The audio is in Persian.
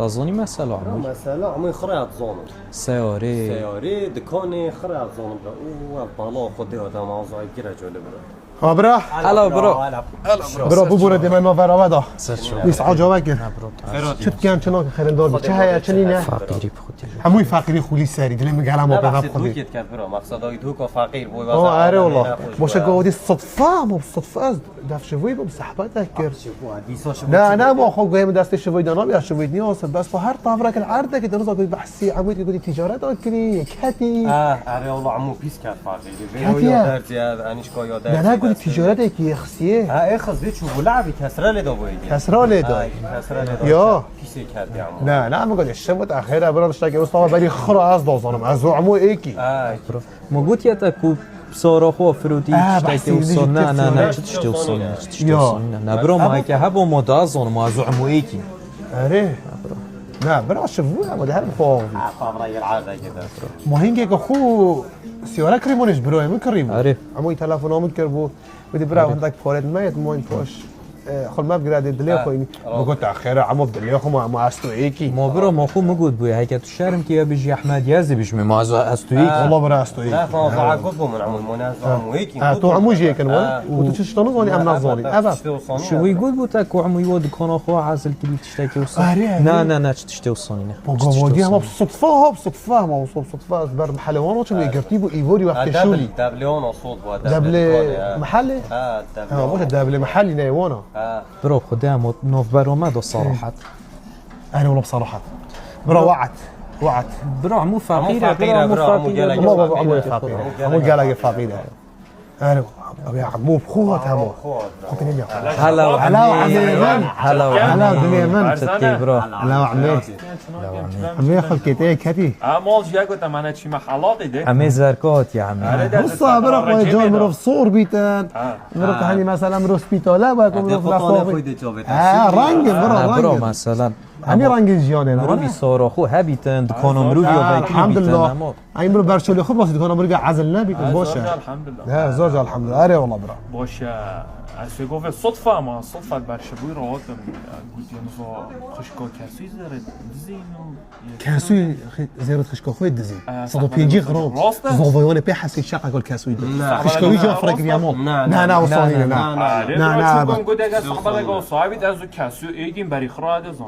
تظني مسألة عمو مسألة عمو خريط زونو سياري دكاني خريط زونو بالا خدي هذا موضوع كده جالب برا هلا برا ببره دي ما فرا ودا يسعى جواك برو شفت كان شنو خيرن دور چه هيا چنينه فقيري بخودي هموي فقيري خولي ساري دل مقاله ما بغا خدي خولي كيت برا مقصد دوك فقير بو اه والله باش قودي الصدفه مو بالصدفه داف شوي بصحبه تذكر لا انا مو اخو قايم داست شوي دانا بيا شوي نيوس بس بهر طافرك العرضه كده نزل بحسي عمود يقول تجارات اوكري كاتي اه والله عمو بيس كات فقير بيو يادر زياد انيش كو يادر انا اقول تجارات كي خسيه اخذ دي شو لعبي كسره لي دوي كسره لي دوي يا بيس كات يا عمو لا ما قول الشمت اخيرا برا اشتاق وصل بالي خراس دوزانم از عمو ايكي ما قلت يا تاكو بصراخو فرودي تشتكي وصلنا انا تشتكي وصلنا انا برو ما هيك هبو مدازون ما زعمو ايكي اره لا برا شوفوها ما ده هالفوق فابراير العاده كده مهم هيك اخو سياره كريمونش برو من كريم عارف عمو تلفون من كربو بدي برا عندك فورد ميت موين فوش خل ما بقرا دلي خويني بقول تاخير عمو دلي خو ما استويكي ما برو ما خو مقود بوي هيك تشارم كي بيجي احمد يازي بيش ما استويك والله برا استويك لا فوضع قبو من عمو المنازع عمو هيك تو عمو جيك الولا وتشتغل زوني ام نازوني ابا شو يقول بوتاك وعمو يود كون اخو عازل كلي تشتكي وصل لا تشتكي وصلني بقودي ما بالصدفه ما بالصدفه بر محل وانا شو يقرتيبو ايفوري وقت شولي دبليون صوت دبل محلي مش دبل محلي نيوانا برو خدام نوف برامد الصراحه انا والله بصراحه برو وعت برو عمو فقيره برو عمو قال فقيره انا يا عمو بخوت همو هلا هلا باليمن ستي برو هلا عمي خلكتي كتي مالش يقول انا چی محلات ده عمي زركات يا عمي بصا برو خوي جون مرو صور بيتن مرو كهني مثلا مرو سبيتالا باكو مرو رنگ برو مثلا همین رنگ جیانه مرو بی ساراخو هبیتن دکانم رو بیا الحمد لله این مرو برشولی خوب واسه دکانم رو عزل نبیتن باشه الحمد لله زوج الحمد لله اره والله برا باشه از گفت صدفه ما صدفه برشبوی راحت گفتیم فا خشکا کسی زرد زینو كاسوي زيارة خشكوخوي دزي صدو بيجي غرام زوفيون بي حسي شقه كل كاسوي خشكوي جا فرق ديامون نا وصاني نا چون گفت اگه صحبت اگه صاحبیت از کاسو ایدیم بری خراد زن